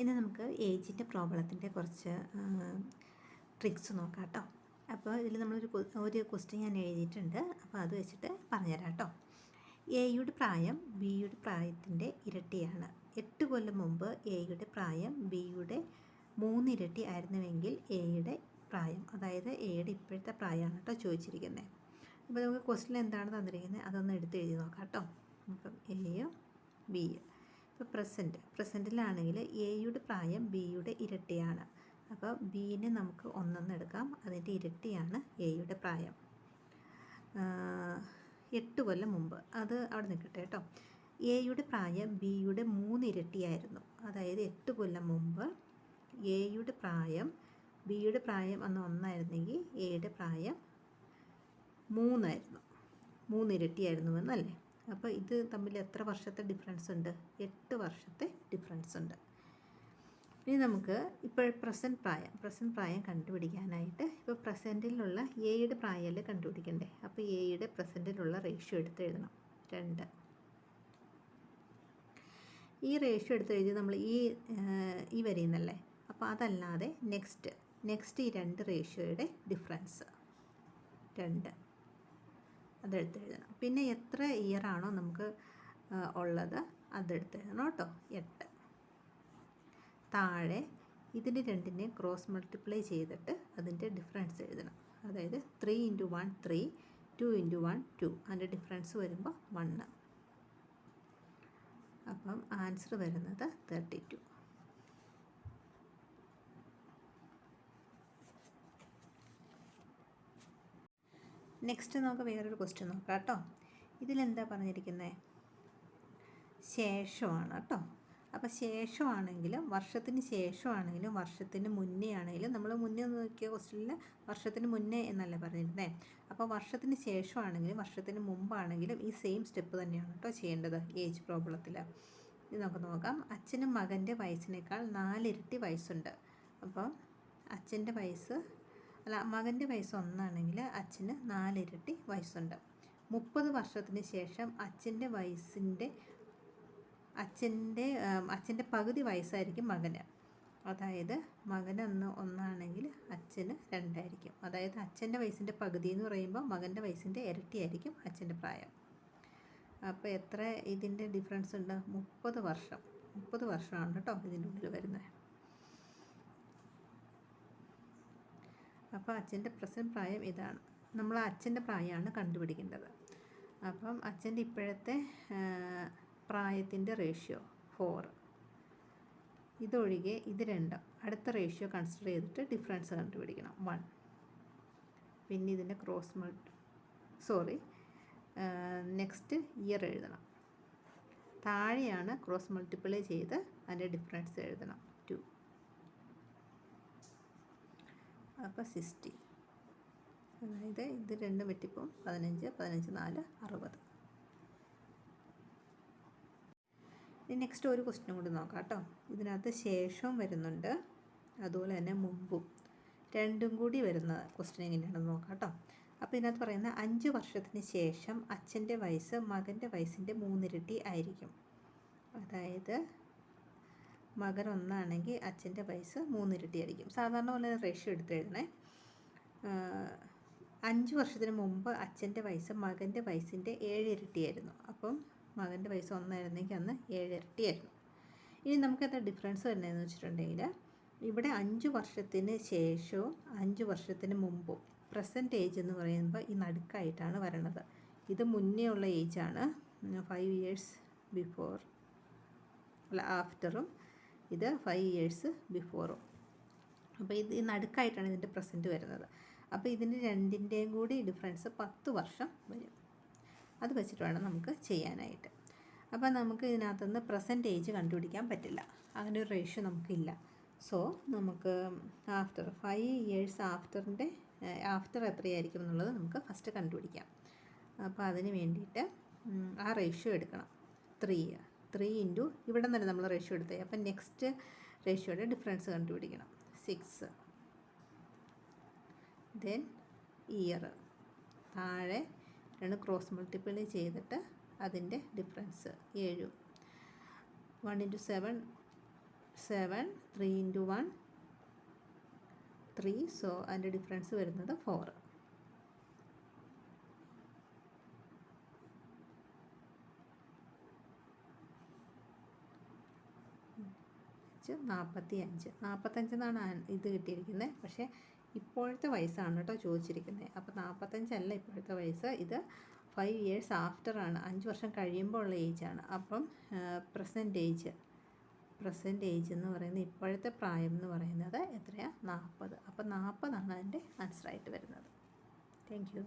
ഇനി നമുക്ക് ഏജിൻ്റെ പ്രോബ്ലത്തിൻ്റെ കുറച്ച് ട്രിക്സ് നോക്കാം കേട്ടോ. അപ്പോൾ ഇതിൽ ഒരു ക്വസ്റ്റ്യൻ ഞാൻ എഴുതിയിട്ടുണ്ട്. അപ്പോൾ അത് വെച്ചിട്ട് പറഞ്ഞുതരാം കേട്ടോ. എയുടെ പ്രായം ബിയുടെ പ്രായത്തിൻ്റെ ഇരട്ടിയാണ്. 8 കൊല്ലം മുമ്പ് എയുടെ പ്രായം ബിയുടെ 3 ഇരട്ടി ആയിരുന്നുവെങ്കിൽ എയുടെ പ്രായം, അതായത് എയുടെ ഇപ്പോഴത്തെ പ്രായമാണ് കേട്ടോ ചോദിച്ചിരിക്കുന്നത്. അപ്പോൾ നമുക്ക് ക്വസ്റ്റ്യൻ എന്താണ് തന്നിരിക്കുന്നത് അതൊന്ന് എടുത്ത് എഴുതി നോക്കാം കേട്ടോ. അപ്പം എയും ബിയും ഇപ്പോൾ പ്രസൻറ്റിലാണെങ്കിൽ എയുടെ പ്രായം ബിയുടെ ഇരട്ടിയാണ്. അപ്പോൾ ബീനെ നമുക്ക് 1 എടുക്കാം, അതിൻ്റെ ഇരട്ടിയാണ് എയുടെ പ്രായം. 8 കൊല്ലം മുമ്പ് അത് അവിടെ നിൽക്കട്ടെ കേട്ടോ. എയുടെ പ്രായം ബിയുടെ 3 ഇരട്ടിയായിരുന്നു. അതായത് 8 കൊല്ലം മുമ്പ് എയുടെ പ്രായം ബിയുടെ പ്രായം അന്ന് 1 ആയിരുന്നെങ്കിൽ എയുടെ പ്രായം 3 ആയിരുന്നു, 3 ഇരട്ടിയായിരുന്നു എന്നല്ലേ. അപ്പോൾ ഇത് തമ്മിൽ എത്ര വർഷത്തെ ഡിഫറൻസ് ഉണ്ട്? 8 വർഷത്തെ ഡിഫറൻസ് ഉണ്ട്. ഇനി നമുക്ക് ഇപ്പോൾ പ്രസൻറ്റ് പ്രായം കണ്ടുപിടിക്കാനായിട്ട് ഇപ്പോൾ പ്രസൻറ്റിലുള്ള എയുടെ പ്രായമല്ലേ കണ്ടുപിടിക്കണ്ടേ. അപ്പോൾ എയുടെ പ്രസൻറ്റിലുള്ള റേഷ്യോ എടുത്ത് എഴുതണം 2. ഈ റേഷ്യോ എടുത്ത് എഴുതി നമ്മൾ ഈ വരിയുന്നല്ലേ. അപ്പോൾ അതല്ലാതെ നെക്സ്റ്റ് ഈ 2 റേഷ്യോയുടെ ഡിഫറൻസ് 2 അതെടുത്ത് എഴുതണം. പിന്നെ എത്ര ഇയറാണോ നമുക്ക് ഉള്ളത് അതെടുത്ത് എഴുതണം കേട്ടോ. 8. താഴെ ഇതിന് 2നെ ക്രോസ് മൾട്ടിപ്ലൈ ചെയ്തിട്ട് അതിൻ്റെ ഡിഫറൻസ് എഴുതണം. അതായത് 3 × 1 3, 2 × 1 2, അതിൻ്റെ ഡിഫറൻസ് വരുമ്പോൾ 1. അപ്പം ആൻസർ വരുന്നത് 32. നെക്സ്റ്റ് നമുക്ക് വേറൊരു ക്വസ്റ്റ്യൻ നോക്കാം കേട്ടോ. ഇതിലെന്താ പറഞ്ഞിരിക്കുന്നത്? ശേഷമാണ് കേട്ടോ. അപ്പോൾ ശേഷമാണെങ്കിലും വർഷത്തിന് ശേഷമാണെങ്കിലും വർഷത്തിന് മുന്നേ ആണെങ്കിലും, നമ്മൾ മുന്നേ നോക്കിയ ക്വസ്റ്റ്യനിൽ വർഷത്തിന് മുന്നേ എന്നല്ലേ പറഞ്ഞിരുന്നത്. അപ്പോൾ വർഷത്തിന് ശേഷമാണെങ്കിലും വർഷത്തിന് മുമ്പാണെങ്കിലും ഈ സെയിം സ്റ്റെപ്പ് തന്നെയാണ് കേട്ടോ ചെയ്യേണ്ടത് ഏജ് പ്രോബ്ലത്തിൽ. ഇത് നമുക്ക് നോക്കാം. അച്ഛനും മകൻ്റെ വയസ്സിനേക്കാൾ 4 ഇരട്ടി വയസ്സുണ്ട്. അപ്പം മകൻ്റെ വയസ്സ് 1 ആണെങ്കിൽ അച്ഛന് 4 ഇരട്ടി വയസ്സുണ്ട്. 30 വർഷത്തിന് ശേഷം അച്ഛൻ്റെ പകുതി വയസ്സായിരിക്കും മകന്. അതായത് മകന് 1 ആണെങ്കിൽ അച്ഛന് 2 ആയിരിക്കും. അതായത് അച്ഛൻ്റെ വയസ്സിൻ്റെ പകുതി എന്ന് പറയുമ്പോൾ മകൻ്റെ വയസ്സിൻ്റെ ഇരട്ടിയായിരിക്കും അച്ഛൻ്റെ പ്രായം. അപ്പോൾ എത്ര ഇതിൻ്റെ ഡിഫറൻസ് ഉണ്ട്? 30 വർഷം. 30 വർഷമാണ് കേട്ടോ ഇതിൻ്റെ ഉള്ളിൽ വരുന്നത്. അപ്പോൾ അച്ഛൻ്റെ പ്രസൻറ്റ് പ്രായം ഇതാണ്. നമ്മൾ അച്ഛൻ്റെ പ്രായമാണ് കണ്ടുപിടിക്കേണ്ടത്. അപ്പം അച്ഛൻ്റെ ഇപ്പോഴത്തെ പ്രായത്തിൻ്റെ റേഷ്യോ 4. ഇതൊഴികെ ഇത് 2 അടുത്ത റേഷ്യോ കൺസിഡർ ചെയ്തിട്ട് ഡിഫറൻസ് കണ്ടുപിടിക്കണം 1. പിന്നെ ഇതിൻ്റെ നെക്സ്റ്റ് ഇയർ എഴുതണം. താഴെയാണ് ക്രോസ് മൾട്ടിപ്ലൈ ചെയ്ത് അതിൻ്റെ ഡിഫറൻസ് എഴുതണം 2. അപ്പോൾ 60. അതായത് ഇത് 2 വെട്ടിപ്പോൾ 15, 15 4 60. ഇനി നെക്സ്റ്റ് ഒരു ക്വസ്റ്റ്യൻ കൂടി നോക്കാം കേട്ടോ. ഇതിനകത്ത് ശേഷവും വരുന്നുണ്ട്, അതുപോലെ തന്നെ മുമ്പും, രണ്ടും കൂടി വരുന്ന ക്വസ്റ്റ്യൻ എങ്ങനെയാണെന്ന് നോക്കാം കേട്ടോ. അപ്പോൾ ഇതിനകത്ത് പറയുന്നത് 5 വർഷത്തിന് ശേഷം അച്ഛൻ്റെ വയസ്സ് മകൻ്റെ വയസ്സിൻ്റെ 3 ഇരട്ടി ആയിരിക്കും. അതായത് മകൻ 1 ആണെങ്കിൽ അച്ഛൻ്റെ വയസ്സ് 3 ഇരട്ടി ആയിരിക്കും. സാധാരണ പോലെ റേഷ്യോ എടുത്ത് എഴുതണേ. 5 വർഷത്തിന് മുമ്പ് അച്ഛൻ്റെ വയസ്സ് മകൻ്റെ വയസ്സിൻ്റെ 7 ഇരട്ടിയായിരുന്നു. അപ്പം മകൻ്റെ വയസ്സ് 1 ആയിരുന്നെങ്കിൽ അന്ന് 7 ഇരട്ടിയായിരുന്നു. ഇനി നമുക്കത് ഡിഫറൻസ് വരുന്നതെന്ന് വെച്ചിട്ടുണ്ടെങ്കിൽ ഇവിടെ 5 വർഷത്തിന് ശേഷവും 5 വർഷത്തിന് മുമ്പും പ്രസൻറ്റ് ഏജ് എന്ന് പറയുമ്പോൾ ഈ നടുക്കായിട്ടാണ് വരണത്. ഇത് മുന്നേ ഉള്ള ഏജാണ്, 5 ഇയേഴ്സ് ബിഫോർ ആഫ്റ്ററും, ഇത് 5 ഇയേഴ്സ് ബിഫോറും. അപ്പോൾ ഇത് ഈ നടുക്കായിട്ടാണ് ഇതിൻ്റെ പ്രസൻറ്റ് വരുന്നത്. അപ്പോൾ ഇതിൻ്റെ രണ്ടിൻ്റെയും കൂടി ഡിഫറൻസ് 10 വർഷം വരും. അത് വെച്ചിട്ട് വേണം നമുക്ക് ചെയ്യാനായിട്ട്. അപ്പോൾ നമുക്ക് ഇതിനകത്തുനിന്ന് പ്രസൻറ്റ് ഏജ് കണ്ടുപിടിക്കാൻ പറ്റില്ല, അങ്ങനെ ഒരു റേഷ്യോ നമുക്കില്ല. സോ നമുക്ക് 5 ഇയേഴ്സ് ആഫ്റ്റർ എത്രയായിരിക്കും എന്നുള്ളത് നമുക്ക് ഫസ്റ്റ് കണ്ടുപിടിക്കാം. അപ്പോൾ അതിന് വേണ്ടിയിട്ട് ആ റേഷ്യോ എടുക്കണം. 3 ഇൻറ്റു ഇവിടെ നിന്ന് നമ്മൾ റേഷ്യോ എടുത്തേ. അപ്പം നെക്സ്റ്റ് റേഷ്യോയുടെ ഡിഫറൻസ് കണ്ടുപിടിക്കണം 6. ദെൻ ഇയർ താഴെ 2 ക്രോസ് മൾട്ടിപ്ലൈ ചെയ്തിട്ട് അതിൻ്റെ ഡിഫറൻസ് 7. 1 × 7 7, 3 into 1, 3. സോ അതിൻ്റെ ഡിഫറൻസ് വരുന്നത് 4. 45 എന്നാണ് ഇത് കിട്ടിയിരിക്കുന്നത്. പക്ഷേ ഇപ്പോഴത്തെ വയസ്സാണ് കേട്ടോ ചോദിച്ചിരിക്കുന്നത്. അപ്പോൾ 45 അല്ല ഇപ്പോഴത്തെ വയസ്സ്, ഇത് 5 years ആഫ്റ്റർ ആണ്, 5 വർഷം കഴിയുമ്പോൾ ഉള്ള ഏജാണ്. അപ്പം പ്രസൻറ്റ് ഏജ് എന്ന് പറയുന്നത്, ഇപ്പോഴത്തെ പ്രായം എന്ന് പറയുന്നത് എത്രയാണ്? 40. അപ്പോൾ 40 ആണ് അതിൻ്റെ ആൻസറായിട്ട് വരുന്നത്. Thank you.